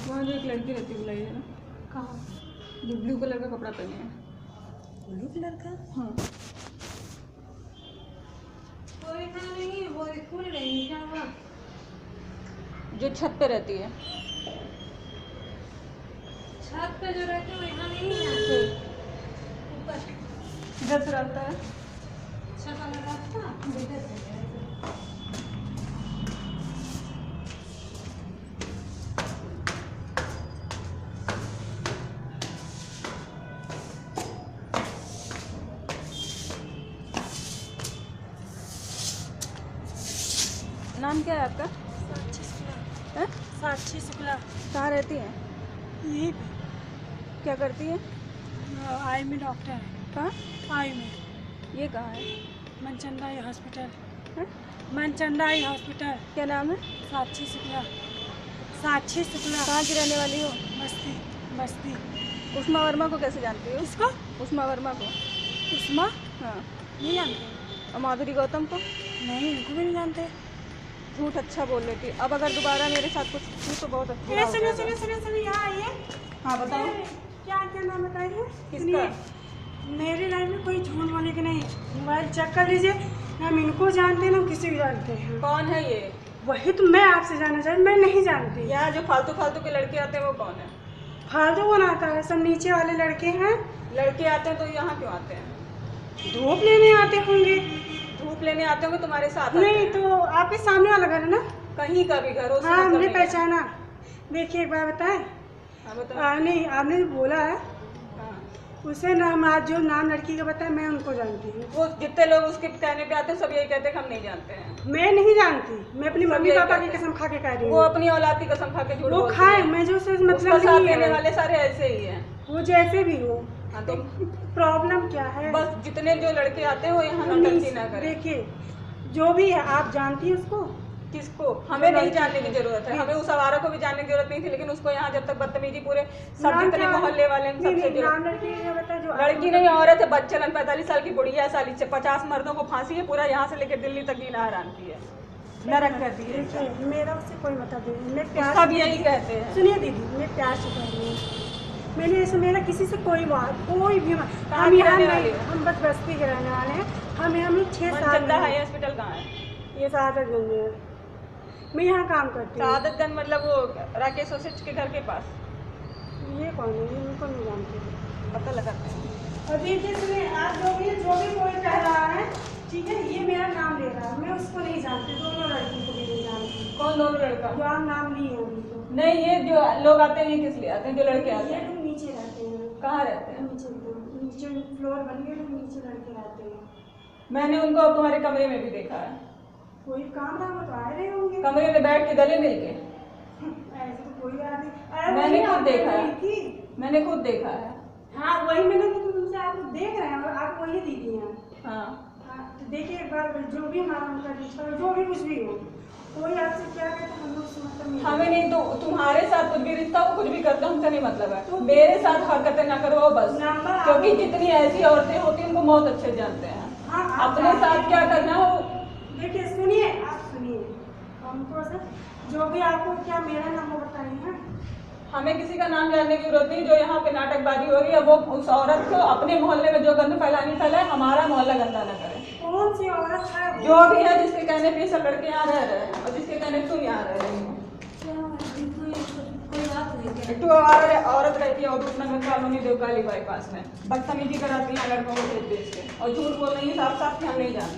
वहाँ जो एक लड़की रहती है बुलाई है ना, कहाँ? जो ब्लू कलर का कपड़ा पहने है। ब्लू कलर का? हाँ, वो इतना नहीं, वो स्कूल नहीं, क्या हुआ? जो छत पे रहती है। छत पे जो रहते हो यहाँ नहीं है, फिर ऊपर इधर से रास्ता है। छत वाला रास्ता इधर से है। नाम क्या है आपका? साक्षी शुक्ला। है? साक्षी शुक्ला। कहाँ रहती हैं? यहीं पे क्या करती है? आई में डॉक्टर है। कहाँ? आई में ये कहाँ है? मनचंदाई हॉस्पिटल। हैं? मनचंदाई हॉस्पिटल। क्या नाम है? साक्षी शुक्ला। साक्षी शुक्ला। कहाँ की रहने वाली हो? बस्ती बस्ती। उष्मा वर्मा को कैसे जानती हो? किसको? उष्मा वर्मा को। उस्मा? हाँ। नहीं जानते? और माधुरी गौतम को? नहीं, उनको भी नहीं जानते। झूठ अच्छा बोल लेती है। अब अगर दोबारा मेरे साथ कुछ की तो बहुत अच्छा ये हो सुनिए जाएगा। सुनिए सुनिए सुनिए, यहाँ आइए। हाँ बताओ। क्या क्या नाम बताइए? किसका? सुनिए, मेरी लाइफ में कोई झूठ बोले कि नहीं। मोबाइल चेक कर लीजिए, ना हम इनको जानते हैं ना हम किसी को जानते हैं। कौन है ये? वही तो मैं आपसे जानना चाहती, मैं नहीं जानती। यहाँ जो फालतू फालतू के लड़के आते हैं वो कौन है? फालतू कौन आता है? सब नीचे वाले लड़के हैं। लड़के आते हैं तो यहाँ क्यों आते हैं? धूप लेने आते होंगे। धूप लेने आते होंगे तुम्हारे साथ आते नहीं हैं। तो आपके सामने वाला घर है ना? कहीं का भी घर हो, उससे हाँ, मतलब हमने नहीं है। पहचाना। देखिए एक बार बताएं। हाँ बताओ। नहीं, आपने जो बोला है हाँ। उसे नाम, आज जो नाम लड़की का बताया मैं उनको जानती हूँ। वो जितने लोग उसके कहने पे आते हैं सब यही कहते हैं कि हम नहीं जानते हैं। मैं नहीं जानती, मैं अपनी सब मम्मी यही पापा की कहते हैं। कसम खा के कह रही वो हूँ। अपनी औलाद की कसम खा के झूठ वो बोलती खाए, है। मैं जो उससे उसका मतलब साथ नहीं देने है। वाले सारे ऐसे ही हैं। वो जैसे भी हो, हाँ तो प्रॉब्लम क्या है? बस जितने जो लड़के आते हैं वो यहाँ नौटंकी ना करें। देखिए जो भी है, आप जानती है उसको? किसको? हमें नहीं जानने की जरूरत है। हमें उस आवारा को भी जानने की जरूरत नहीं थी, लेकिन उसको यहाँ जब तक बदतमीजी पूरे सब नाम जितने क्या है? मोहल्ले वाले हैं, नहीं, सबसे नहीं, जो नाम लड़की का बता जो लड़की नहीं औरत है, बच्चन 45 साल की बुढ़िया है, साली से 50 मर्दों को फांसी है, पूरा यहाँ से लेकर दिल्ली तक गिना हराम की है, नरक कर दी है। देखिए मेरा उससे कोई मतलब नहीं, मैं प्यार सब यही कहते हैं। सुनिए दीदी, मैं प्यार से कह रही हूँ। मैंने ऐसे मेरा किसी से कोई बात, कोई भी कहाँ हम की यहाँ रहने नहीं, वाली हो? हम बस बस्ती के रहने वाले हैं। हम लोग 6 साल मनचंदा हाई हॉस्पिटल कहाँ है? ये शहादतगंज में मैं यहाँ काम करती हूँ। शहादतगंज मतलब वो राकेश ओसेच के घर के पास। ये कौन है? ये उनको नहीं जानती। पता लगाते हैं। और देखिए सुनिए, आज जो भी कोई कह रहा है, ठीक है, ये मेरा नाम ले रहा है, मैं उसको नहीं जानती, दोनों लड़की को भी नहीं जानती। कौन दोनों लड़का? जो आप नाम लिए हैं उनको। नहीं, ये जो लोग आते हैं ये किस लिए आते हैं? जो लड़के आते ये हैं लोग नीचे रहते हैं। कहाँ रहते हैं? नीचे फ्लोर बन गए, लोग नीचे लड़के रहते हैं। मैंने उनको अब तुम्हारे कमरे में भी देखा है। कोई काम ना हो तो आ रहे होंगे। कमरे में बैठ के गले मिल के। ऐसे तो कोई बात नहीं। मैंने वही खुद आप देखा कह है। रही थी। मैंने खुद देखा है। हाँ वही मैंने तो तुमसे आप लोग देख रहे हैं और आप वही दीदी हैं। हाँ हाँ, तो देखिए एक बार, जो भी हमारा उनका रिश्ता हो, जो भी कुछ भी हो, कोई आपसे क्या कहता है हम लोग से मतलब नहीं। हमें नहीं, तो तुम्हारे साथ कुछ भी रिश्ता हो, कुछ भी करते हो, हमसे नहीं मतलब है। तो मेरे साथ हरकतें ना करो बस, नंबर क्योंकि जितनी ऐसी औरतें होती हैं उनको बहुत अच्छे जानते हैं। हाँ, आप अपने साथ जानते क्या हैं। करना हो। देखिए सुनिए, आप सुनिए, हमको सर जो भी आपको क्या मेरा नाम बताइए। हाँ, हमें किसी का नाम जानने की जरूरत नहीं। जो यहाँ पे नाटकबाजी हो रही है वो उस औरत को अपने मोहल्ले में जो गंद फैलाए, हमारा मोहल्ला गंदा न करे। कौन सी औरत है वो? जो भी है, जिसके कहने पे सब लड़के यहाँ रह रहे हैं और जिसके कहने पे तुम यहाँ रह रही हो। कोई बात नहीं। एक तो औरत रहती है और रूपनगर कॉलोनी देवकाली बाईपास में बदतमीजी कराती है लड़कों को भेज भेज के और झूठ बोल रही है साफ साफ कि हम नहीं जानते।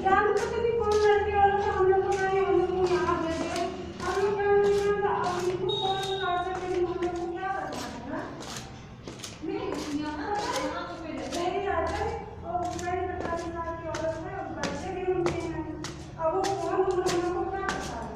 कौन लड़के वाला था, हम लोग को नहीं, हम लोग को यहाँ भेज दिया। हम लोग क्या नहीं जानता, अब इनको कौन सा कर सकते हैं, हम लोग को क्या करना है ना? नहीं आता है और मैंने बता दी साल की औरत है और बच्चे भी उनके हैं। अब वो कौन, हम लोग को क्या पता है?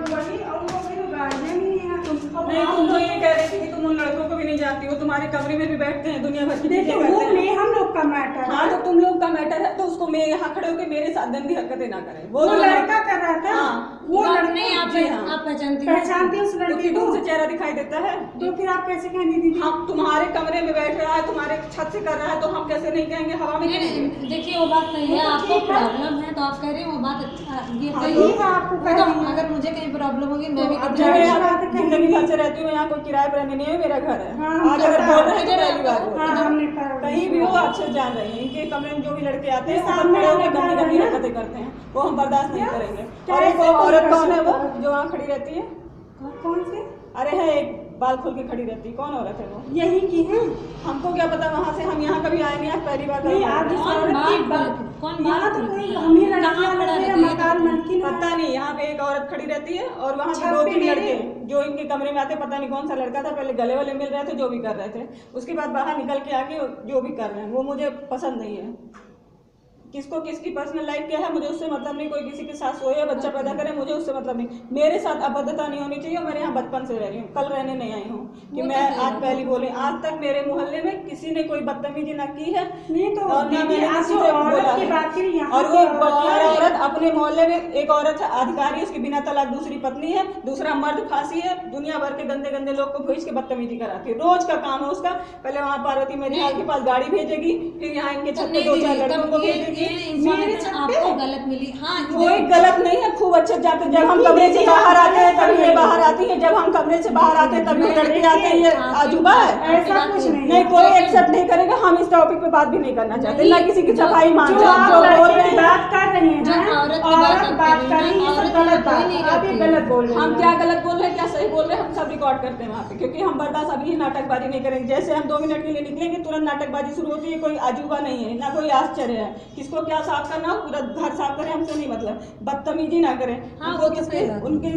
वही, और वो भी तो गार्जियन ही है। नहीं, तुम तो ये कह रही थी कि तुम उन लड़कों को भी नहीं जानती हो, तुम्हारे कमरे में भी बैठते हैं, दुनिया भर की चीजें देखिए करते वो हैं। नहीं हम लोग का मैटर हाँ, है। तो तुम लोग का मैटर है तो उसको मैं यहाँ खड़े होकर मेरे साथ गंदी हरकतें ना करें। वो तो लड़का कर रहा था। हाँ, वो लड़की नहीं, आप पहचानती पहचानती है उस लड़की को? दूर से चेहरा दिखाई देता है तो फिर आप कैसे कहेंगी दीदी? हम तुम्हारे कमरे में बैठ रहा है, तुम्हारे छत से कर रहा है, तो हम कैसे नहीं कहेंगे? हवा में कहेंगे? देखिए वो बात नहीं है, आपको प्रॉब्लम है तो आप कह रहे हैं वो बात ये सही ठीक है, आपको है। तो अगर मुझे कहीं प्रॉब्लम होगी मैं भी अब कहीं मैं यहाँ जिंदगी भर से रहती हूँ, यहाँ कोई किराए पर रहने नहीं है, मेरा घर है। हाँ, आज अगर बोल रहे हैं तो पहली बार हाँ, बोल हमने कहीं भी हो अच्छे जान रहे हैं, इनके कमरे में जो भी लड़के आते हैं सामने सामने होकर वाला गंदी गंदी है ना? हरकतें करते हैं, वो हम बर्दाश्त नहीं करेंगे। क्या और एक ऐसे कोई औरत कर कौन है वो सकता है? जो वहाँ खड़ी रहती है? कौन से? अरे है एक बाल खोल के खड़ी रहती है, कौन औरत है वो? यही की है? हमको क्या पता, वहाँ से हम यहाँ कभी आए नहीं, आज पहली बार नहीं, आए आप जिस हैं। औरत की कौन यहाँ बात तो करती कोई है? हम ही कहाँ लड़कियाँ खड़ा लगते हैं, रहती है? मकान मालकिन है। पता नहीं, यहाँ पे एक औरत खड़ी रहती है और वहाँ पे छत दो पे तीन मेरे- लड़के जो इनके कमरे में आते, पता नहीं कौन सा लड़का था, पहले गले वाले मिल रहे थे, जो भी कर रहे थे, उसके बाद बाहर निकल के आके जो भी कर रहे हैं वो मुझे पसंद नहीं है। किसको किसकी पर्सनल लाइफ क्या है मुझे उससे मतलब नहीं, कोई किसी के साथ सोए या बच्चा पैदा करे मुझे उससे मतलब नहीं। मेरे साथ अभद्रता नहीं होनी चाहिए, और मैं यहाँ बचपन से रह रही हूँ, कल रहने नहीं आई हूँ कि मैं आज पहली बोली। आज तक मेरे मोहल्ले में किसी ने कोई बदतमीजी ना की है, नहीं तो और ना दीदी, मैंने आप किसी जो से औरत बोला की है। बात करी, यहाँ और की वो औरत औरत अपने मोहल्ले में एक औरत अधिकारी, उसकी बिना तलाक दूसरी पत्नी है, दूसरा मर्द फांसी है, दुनिया भर के गंदे गंदे लोग को भेज के बदतमीजी कराती है, रोज का काम है उसका। पहले वहाँ पार्वती मेरी के पास गाड़ी भेजेगी, फिर यहाँ इनके छत पे दो चार लड़कों को भेजेगी। आपको गलत मिली। हाँ कोई गलत नहीं है, खूब अच्छे जाते। जब हम कमरे से बाहर आते हैं तभी ये बाहर आती है, जब हम कमरे से बाहर आते हैं तभी लड़के आते हैं, ये अजूबा है। ऐसा कुछ नहीं। नहीं, कोई एक्सेप्ट नहीं करेगा। हम इस टॉपिक पे बात भी नहीं करना चाहते, ना किसी की सफाई मांग जो आप जो बोल लड़के रहे की हैं। बात कर रही हैं, जो हाँ? औरत की औरत बात कर रही है, ये औरत सब गलत कोई बात नहीं है। आप ये करती। गलत बोल रहे हैं। हम क्या गलत बोल रहे हैं, क्या सही बोल रहे हैं, हम सब रिकॉर्ड करते हैं वहाँ पे, क्योंकि हम बर्दाश्त अभी नाटकबाजी नहीं करेंगे। जैसे हम 2 मिनट के लिए निकलेंगे तुरंत नाटकबाजी शुरू होती है। कोई अजूबा नहीं है, ना कोई आश्चर्य है। किसको क्या साफ करना हो पूरा घर साफ करें, हमसे नहीं मतलब। बदतमीजी ना करें। हाँ, उनको वो तो किसके सही बात है। उनके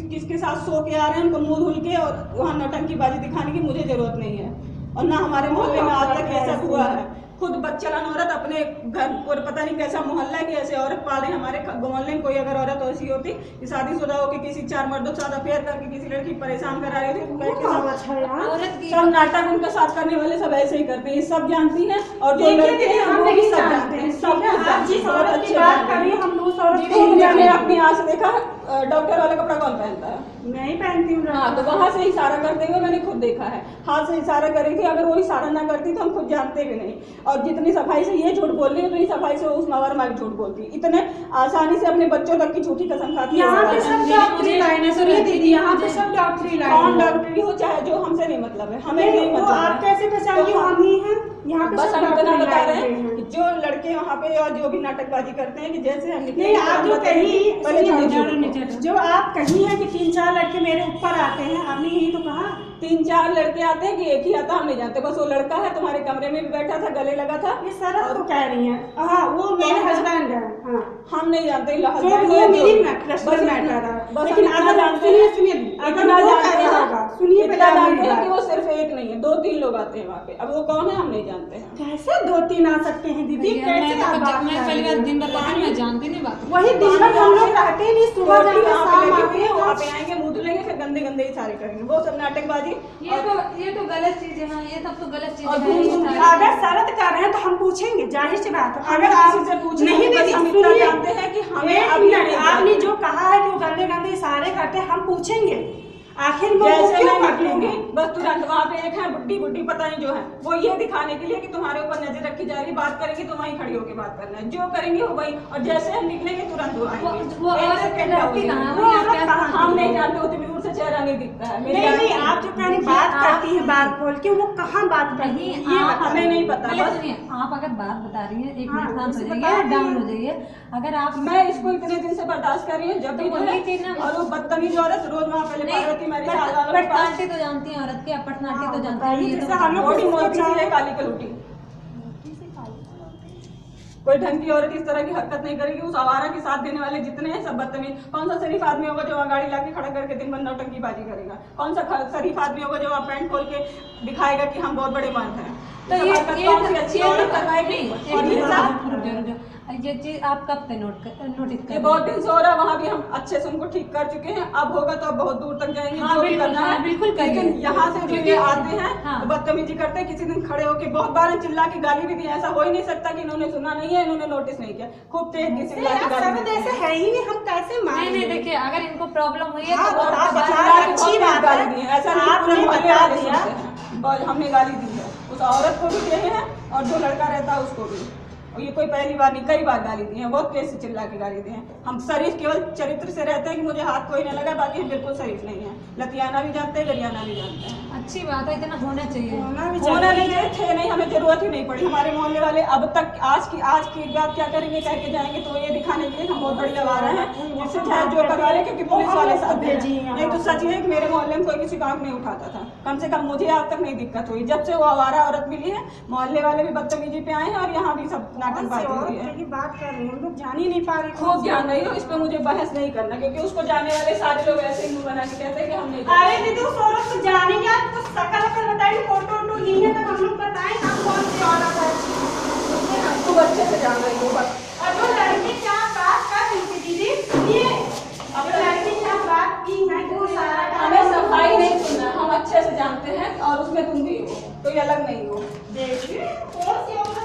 किसके साथ सो के आ रहे हैं, उनको मुंह धुल के और वहाँ नौटंकीबाजी दिखाने की मुझे जरूरत नहीं है। और ना हमारे मोहल्ले में आज तक ये सब हुआ है। खुद बच्चलन औरत अपने घर पर, पता नहीं कैसा मोहल्ला है कि ऐसे औरत पाले। हमारे मोहल्ले में कोई अगर औरत ऐसी होती कि शादीशुदा होकर किसी 4 मर्दों के साथ अफेयर करके किसी लड़की परेशान करा रही थी, तो बैठ के सब अच्छा यार। औरत की सब नाटक उनका साथ करने वाले सब ऐसे ही करते हैं, ये सब जानती हैं। और जो देखिए लड़के दीदी, हैं हम वो भी नहीं सब जानते जानते हैं, हैं। सब ठीक है, कुछ आप जिस जानते हैं, औरत बहुत की अच्छे बात जानते कर रही हैं। हैं, हम उस औरत जी, को नहीं मैंने जानते। अपनी आँख से देखा है, डॉक्टर वाला कपड़ा कौन पहनता है? नहीं पहनती हूँ। हाँ, तो वहां से इशारा करते हुए मैंने खुद देखा है, हाथ से इशारा कर रही थी। अगर वो इशारा ना करती तो हम खुद जानते भी नहीं। और जितनी सफाई से ये झूठ बोल रही है, उतनी सफाई से उस मवर माँ झूठ बोलती। इतने आसानी से अपने बच्चों तक की झूठी कसम खाती है। यहाँ पे सब डॉक्टरी लाइन है, सुनिए दीदी, यहाँ पे सब डॉक्टरी लाइन कौन है। डॉक्टरी हो चाहे जो, हमसे नहीं मतलब है, हमें नहीं, नहीं वो मतलब आप है। कैसे पहचानिए? हम ही हैं यहाँ पे, बस सब हम इतना डॉक्टरी बता रहे लाइन हैं हैं। कि जो लड़के वहाँ पे और जो भी नाटकबाजी करते हैं कि जैसे हम निकले नहीं, आप जो कहीं पहले सुनिए, जो आप कहीं है कि 3-4 लड़के मेरे ऊपर आते हैं, आपने यही तो कहा। 3-4 लड़के आते हैं कि एक ही आता, हम नहीं जानते। बस वो लड़का है, तुम्हारे कमरे में भी बैठा था, गले लगा था। ये शरद को कह रही हैं। हाँ, वो मेरे हस्बैंड है। हाँ, हम नहीं जानते जो वो मेरी पर्सनल मैटर है। लेकिन अगर सुनिए अगर इतना वो जानते कह रहा हैं, होगा, सुनिए इतना पहले जानते मेरी हैं कि बात। वो सिर्फ एक नहीं है, 2-3 लोग आते हैं वहाँ पे। अब वो कौन है हम नहीं जानते हैं। कैसे 2-3 आ सकते हैं दीदी? कैसे आप बात मैं कर पहली रही बार हैं? दिन भर रहती हूँ, मैं जानती नहीं बात। वही दिन भर हम लोग रहते ही नहीं, सुबह टोटली जाके वहाँ पे शाम लगी आते हुई है, वहाँ हैं। पे आएंगे, मुंह धुलेंगे, फिर गंदे गंदे इशारे करेंगे, वो सब नाटकबाजी। ये तो गलत चीजें हैं, ये सब तो गलत और चीजें हैं। घूम-घूम के अगर शरद कर रहे हैं तो हम पूछेंगे, जाहिर सी बात है। अगर अगर किसी आप से पूछें, नहीं बस दीदी हम इतना सुनिए, जानते हैं कि हमें एक अभी मिनट, नहीं आपने जानते। जो कहा है कि वो गंदे गंदे इशारे करते हैं, हम पूछेंगे आखिर वो जैसे क्यों मैं करते निकलूंगी हैं? बस तुरंत वहाँ पे एक है बुड्ढी पता नहीं जो है, वो ये दिखाने के लिए कि तुम्हारे ऊपर नजर रखी जा रही है, बात करेंगी तो वहीं खड़ी होकर बात करना है, जो करेंगे वो वही। और जैसे हम निकलेंगे तुरंत वो आएंगे। वो एक औरत सेकंड का रहती भी कहाँ? नहीं। वो औरत कहाँ है? हम नहीं जानते, उतनी दूर से चेहरा नहीं दिखता है। मेरी नहीं आँखें- आप जो कहने बात करती है बात खोल के, वो कहाँ बात करती है ये आप- हमें नहीं पता। पहले बस सुनिए, आप अगर बात बता रही हैं, एक हाँ, मिनट शांत हो उसे जाइए, बता रही डाउन हैं। हो जाइए। अगर आप मैं इसको इतने दिन से बर्दाश्त कर रही हूँ, जब भी तो जो वही है, थी ना। और वो बदतमीज औरत रोज वहाँ पहले नहीं, पार्वती मेरे साथ वालों के पास पर्सनालिटी तो जानती हैं औरत की, आप पर्सनालिटी तो जानती हैं, बताइए, ये तो जैसे हम लोग बॉडी उसको मोटी सी है, जान- काली कलूटी। कोई ढंग की औरत इस तरह की हरकत नहीं करेगी। उस आवारा के साथ देने वाले जितने हैं सब बदतमीज। कौन सा शरीफ आदमी होगा जो वहाँ गाड़ी लाके खड़ा करके दिन भर नौटंकीबाजी करेगा? कौन सा शरीफ आदमी होगा जो वहाँ पैंट खोल के दिखाएगा कि हम बहुत बड़े मर्द हैं? तो सब हरकत कौन सी अच्छी औरत करवाएगी? और ये सब रुक जाओ। ये चीज आप कब से नोटिस कर ये बहुत दिन से हो रहा है, वहाँ भी हम अच्छे से उनको ठीक कर चुके हैं। अब होगा तो अब बहुत दूर तक जाएंगे, हाँ, जो भी बिल्कुल, करना हाँ, है। बिल्कुल करिए। लेकिन यहाँ से जो ये आते हैं हाँ। तो बदतमीजी करते हैं। किसी दिन खड़े होके बहुत बार चिल्ला के गाली भी दी। ऐसा हो ही नहीं सकता कि इन्होंने सुना नहीं है, इन्होंने नोटिस नहीं किया। खूब तेज की चिल्ला के गाली सब देते ऐसे हैं। है ही नहीं, हम कैसे नहीं मानेंगे? नहीं देखिए, अगर इनको प्रॉब्लम हुई है हाँ, तो बता, वो बता, चिल्ला के अच्छी बहुत बात गाली है। दी है। ऐसा नहीं आपने पूरे मोहल्ले बता वाले दिया। सुनते हैं। और हमने गाली दी है, उस औरत को भी दिए हैं और जो लड़का रहता है उसको भी। और ये कोई पहली बार नहीं, कई बार गाली दी है, बहुत तेज से चिल्ला के गाली दी है। हम शरीफ केवल चरित्र से रहते हैं कि मुझे हाथ कोई नहीं लगा, बाकी हम बिल्कुल शरीफ नहीं है। लतियाना भी जानते हैं, गरियाना भी जानते हैं। अच्छी बात है, इतना होना चाहिए। होना भी होना चाहिए। नहीं चाहिए, थे नहीं, हमें जरूरत ही नहीं पड़ी। हमारे मोहल्ले वाले अब तक आज की बात क्या करेंगे, कह के जाएंगे तो ये दिखाने के लिए हम बहुत बड़ी आवारा हैं, जिससे चाहे जो करवा ले, क्योंकि पुलिस वाले साथ दे रहे हैं। नहीं तो सच है कि मेरे मोहल्ले में कोई किसी काम नहीं उठाता था। कम से कम मुझे आज तक नहीं दिक्कत हुई। जब से वो आवारा औरत मिली है, मोहल्ले वाले भी बदतमीजी पे आए हैं और यहाँ भी सब नाटकबाजी हुई है। की बात कर रही हैं, हम लोग जान ही नहीं पा रहे। खूब ध्यान रही हो, इस पे मुझे बहस नहीं करना, क्योंकि उसको जाने वाले सारे लोग ऐसे ही मुंह बना के कहते हैं कि हम नहीं अरे जानते। दीदी उस औरत को जानेंगे, आपको शकल वकल बताएंगे, फोटो वोटो ली है तब हम लोग बताएं आप कौन सी औरत है। हम खूब अच्छे से जान रही हो बस। और जो लड़की क्या बात कर रही थी दीदी, ये अब लड़की क्या बात की है, वो सारा हमें सफाई नहीं सुनना, हम अच्छे से जानते हैं और उसमें तुम भी हो, कोई अलग नहीं हो। देखिए कौन सी औरत